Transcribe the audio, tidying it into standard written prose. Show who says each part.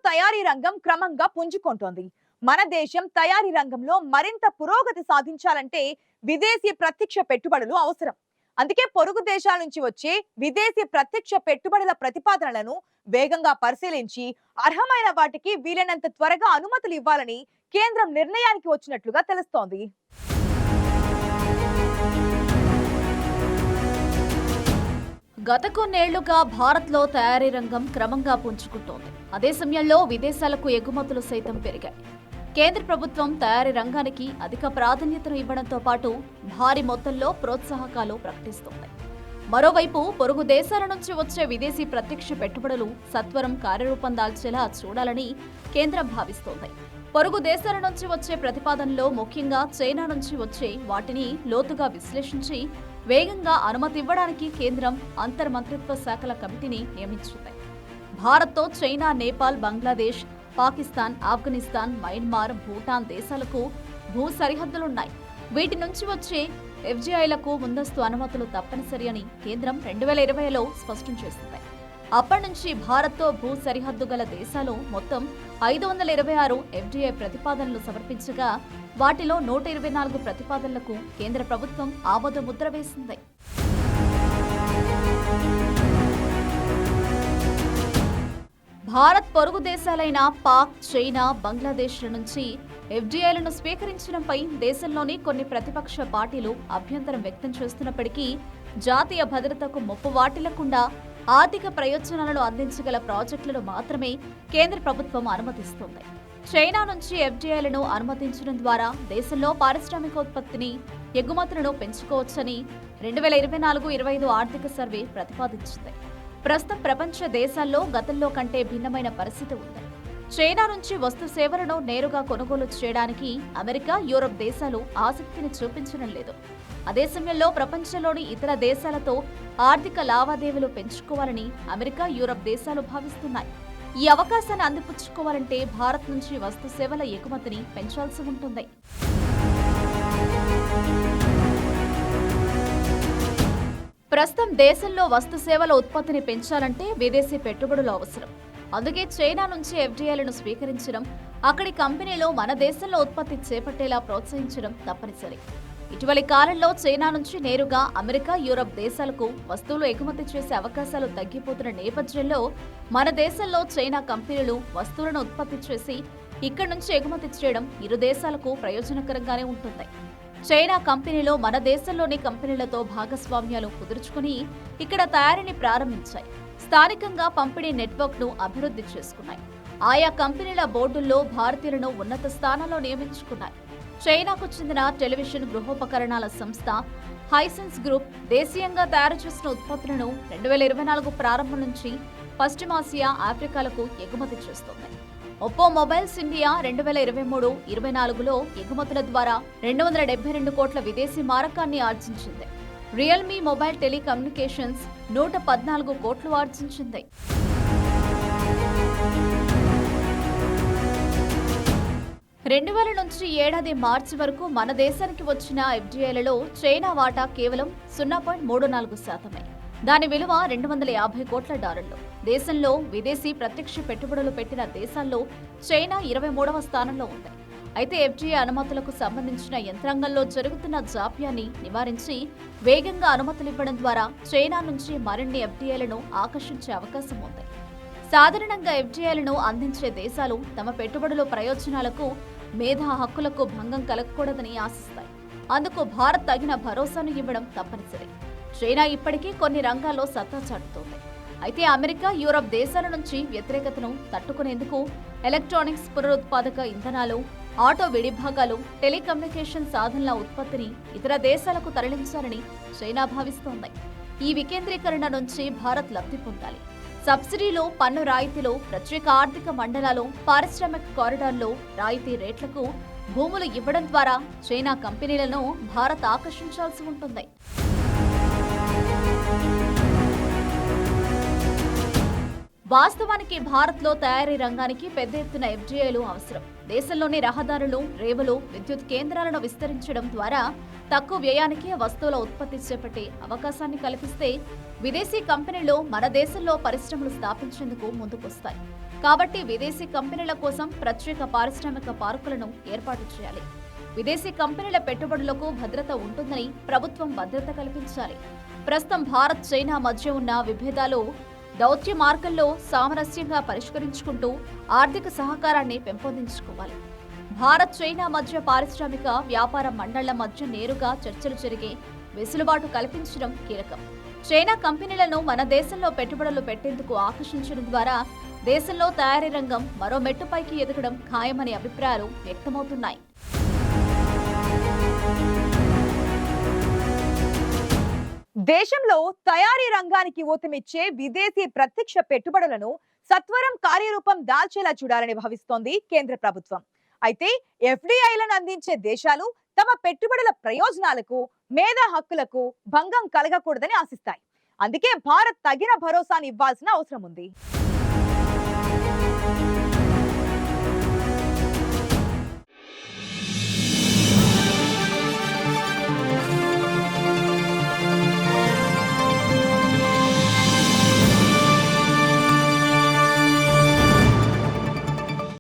Speaker 1: తయారీ రంగం క్రమంగా పుంజుకుంటోంది. మన దేశం తయారీ రంగంలో మరింత పురోగతి సాధించాలంటే విదేశీ ప్రత్యక్ష పెట్టుబడులు అవసరం. అందుకే పొరుగు దేశాల నుంచి వచ్చే విదేశీ ప్రత్యక్ష పెట్టుబడుల ప్రతిపాదనలను వేగంగా పరిశీలించి అర్హమైన వాటికి వీలైనంత త్వరగా అనుమతులు ఇవ్వాలని కేంద్రం నిర్ణయానికి వచ్చినట్లుగా తెలుస్తోంది.
Speaker 2: గత కొన్నేళ్లుగా భారత్లో తయారీ రంగం క్రమంగా పుంజుకుంటోంది. అదే సమయంలో విదేశాలకు ఎగుమతులు సైతం పెరిగాయి. కేంద్ర ప్రభుత్వం తయారీ రంగానికి అధిక ప్రాధాన్యతను ఇవ్వడంతో పాటు భారీ మొత్తంలో ప్రోత్సాహకాలు ప్రకటిస్తోంది. మరోవైపు పొరుగు దేశాల నుంచి వచ్చే విదేశీ ప్రత్యక్ష పెట్టుబడులు సత్వరం కార్యరూపం దాల్చేలా చూడాలని కేంద్రం భావిస్తోంది. పొరుగు దేశాల నుంచి వచ్చే ప్రతిపాదనలో ముఖ్యంగా చైనా నుంచి వచ్చే వాటిని లోతుగా విశ్లేషించి వేగంగా అనుమతి ఇవ్వడానికి కేంద్రం అంతర్మంత్రిత్వ శాఖల కమిటీని నియమించింది. భారత్తో చైనా, నేపాల్, బంగ్లాదేశ్, పాకిస్తాన్, ఆఫ్ఘనిస్తాన్, మయన్మార్, భూటాన్ దేశాలకు భూ సరిహద్దులున్నాయి. వీటి నుంచి వచ్చే ఎఫ్జీఐలకు ముందస్తు అనుమతులు తప్పనిసరి అని కేంద్రం 2020లో స్పష్టం చేసింది. అప్పటి నుంచి భారత్తో భూ సరిహద్దు గల దేశాలు మొత్తం 526 ఎఫ్డీఐ ప్రతిపాదనలు సమర్పించగా వాటిలో 124 ప్రతిపాదనలకు కేంద్ర ప్రభుత్వం ఆమోద ముద్ర వేసింది. భారత్ పొరుగు దేశాలైన పాక్, చైనా, బంగ్లాదేశ్ల నుంచి ఎఫ్డీఐలను స్వీకరించడంపై దేశంలోని కొన్ని ప్రతిపక్ష పార్టీలు అభ్యంతరం వ్యక్తం చేస్తున్నప్పటికీ జాతీయ భద్రతకు ముప్పు వాటిల్లకుండా ఆర్థిక ప్రయోజనాలను అందించగల ప్రాజెక్టులను మాత్రమే కేంద్ర ప్రభుత్వం అనుమతిస్తుంది. చైనా నుంచి ఎఫ్డీఐలను అనుమతించడం ద్వారా దేశంలో పారిశ్రామికోత్పత్తిని, ఎగుమతులను పెంచుకోవచ్చని 2024-25 ఆర్థిక సర్వే ప్రతిపాదించింది. ప్రస్తుతం ప్రపంచ దేశాల్లో గతంలో కంటే భిన్నమైన పరిస్థితి ఉంది. చైనా నుంచి వస్తు సేవలను నేరుగా కొనుగోలు చేయడానికి అమెరికా, యూరప్ దేశాలు ఆసక్తిని చూపించడం లేదు. అదే సమయంలో ప్రపంచంలోని ఇతర దేశాలతో ఆర్థిక లావాదేవీలు పెంచుకోవాలని అమెరికా, యూరప్ దేశాలు భావిస్తున్నాయి. ఈ అవకాశాన్ని అందిపుచ్చుకోవాలంటే భారత్ నుంచి వస్తు సేవల ఎగుమతిని పెంచాల్సి ఉంటుంది. ప్రస్తుతం దేశంలో వస్తు సేవల ఉత్పత్తిని పెంచాలంటే విదేశీ పెట్టుబడులు అవసరం. అందుకే చైనా నుంచి ఎఫ్డీఐలను స్వీకరించడం, అక్కడి కంపెనీలు మన దేశంలో ఉత్పత్తి చేపట్టేలా ప్రోత్సహించడం తప్పనిసరి. ఇటీవలి కాలంలో చైనా నుంచి నేరుగా అమెరికా, యూరప్ దేశాలకు వస్తువులు ఎగుమతి చేసే అవకాశాలు తగ్గిపోతున్న నేపథ్యంలో మన దేశంలో చైనా కంపెనీలు వస్తువులను ఉత్పత్తి చేసి ఇక్కడి నుంచి ఎగుమతి చేయడం ఇరు దేశాలకు ప్రయోజనకరంగానే ఉంటుంది. చైనా కంపెనీలు మన దేశంలోని కంపెనీలతో భాగస్వామ్యాలు కుదుర్చుకుని ఇక్కడ తయారీని ప్రారంభించాయి. స్థానికంగా పంపిణీ నెట్వర్క్ను అభివృద్ధి చేసుకున్నాయి. ఆయా కంపెనీల బోర్డుల్లో భారతీయులను ఉన్నత స్థానాల్లో నియమించుకున్నాయి. చైనాకు చెందిన టెలివిజన్ గృహోపకరణాల సంస్థ హైసెన్స్ గ్రూప్ దేశీయంగా తయారు చేసిన ఉత్పత్తులను 2024 ప్రారంభం నుంచి పశ్చిమాసియా, ఆఫ్రికాలకు ఎగుమతి చేస్తోంది. ఒప్పో మొబైల్స్ ఇండియా 2023-24లో ఎగుమతుల ద్వారా 272 కోట్ల విదేశీ మారకాన్ని ఆర్జించింది. రియల్మీ మొబైల్ టెలికమ్యూనికేషన్స్ 114 కోట్లు ఆర్జించింది. '2000 నుంచి ఏడాది మార్చి వరకు మన దేశానికి వచ్చిన ఎఫ్డీఐలలో చైనా వాటా కేవలం 0.34%. దాని విలువ $250 కోట్ల. దేశంలో విదేశీ ప్రత్యక్ష పెట్టుబడులు పెట్టిన దేశాల్లో చైనా 23వ స్థానంలో ఉంది. అయితే ఎఫ్డీఐ అనుమతులకు సంబంధించిన యంత్రాంగంలో జరుగుతున్న జాప్యాన్ని నివారించి వేగంగా అనుమతులివ్వడం ద్వారా చైనా నుంచి మరిన్ని ఎఫ్డీఐలను ఆకర్షించే అవకాశం ఉంది. సాధారణంగా ఎఫ్డీఐలను అందించే దేశాలు తమ పెట్టుబడుల ప్రయోజనాలకు, మేధా హక్కులకు భంగం కలగకూడదని ఆశిస్తాయి. అందుకు భారత్ తగిన భరోసాను ఇవ్వడం తప్పనిసరి. చైనా ఇప్పటికీ కొన్ని రంగాల్లో సత్తా చాటుతోంది. అయితే అమెరికా, యూరప్ దేశాల నుంచి వ్యతిరేకతను తట్టుకునేందుకు ఎలక్ట్రానిక్స్, పునరుత్పాదక ఇంధనాలు, ఆటో విడిభాగాలు, టెలికమ్యూనికేషన్ సాధనాల ఉత్పత్తిని ఇతర దేశాలకు తరలించాలని చైనా భావిస్తోంది. ఈ వికేంద్రీకరణ నుంచి భారత్ లబ్ధి పొందాలి. సబ్సిడీలు, పన్ను రాయితీలు, ప్రత్యేక ఆర్థిక మండలాలు, పారిశ్రామిక కారిడార్లు, రాయితీ రేట్లకు భూములు ఇవ్వడం ద్వారా చైనా కంపెనీలను భారత్ ఆకర్షించాల్సి ఉంటుంది. వాస్తవానికి భారత్లో తయారీ రంగానికి పెద్ద ఎత్తున ఎఫ్డీఐలు అవసరం. దేశంలోని రహదారులు, రేవులు, విద్యుత్ కేంద్రాలను విస్తరించడం ద్వారా తక్కువ వ్యయానికి వస్తువుల ఉత్పత్తి చేపట్టే అవకాశాన్ని కల్పిస్తే విదేశీ కంపెనీలు మన దేశంలో పరిశ్రమలు స్థాపించేందుకు ముందుకొస్తాయి. కాబట్టి విదేశీ కంపెనీల కోసం ప్రత్యేక పారిశ్రామిక పార్కులను ఏర్పాటు చేయాలి. విదేశీ కంపెనీల పెట్టుబడులకు భద్రత ఉంటుందని ప్రభుత్వం భద్రత కల్పించాలి. ప్రస్తుతం భారత్ చైనా మధ్య ఉన్న విభేదాలు దౌత్య మార్గంలో సామరస్యంగా పరిష్కరించుకుంటూ ఆర్థిక సహకారాన్ని పెంపొందించుకోవాలి. భారత్ చైనా మధ్య పారిశ్రామిక వ్యాపార మండళ్ల మధ్య నేరుగా చర్చలు జరిగే వెసులుబాటు కల్పించడం కీలకం. చైనా కంపెనీలను మన దేశంలో పెట్టుబడులు పెట్టేందుకు ఆకర్షించడం ద్వారా దేశంలో తయారీ రంగం మరో మెట్టుపైకి ఎదగడం ఖాయమనే అభిప్రాయాలు వ్యక్తమవుతున్నాయి.
Speaker 1: దేశంలో తయారీ రంగానికి ఊతమిచ్చే విదేశీ ప్రత్యక్ష పెట్టుబడులను సత్వరం కార్యరూపం దాల్చేలా చూడాలని భావిస్తోంది కేంద్ర ప్రభుత్వం. అయితే ఎఫ్డిఐలను అందించే దేశాలు తమ పెట్టుబడుల ప్రయోజనాలకు, మేధా హక్కులకు భంగం కలగకూడదని ఆశిస్తాయి. అందుకే భారత్ తగిన భరోసాను ఇవ్వాల్సిన అవసరం ఉంది.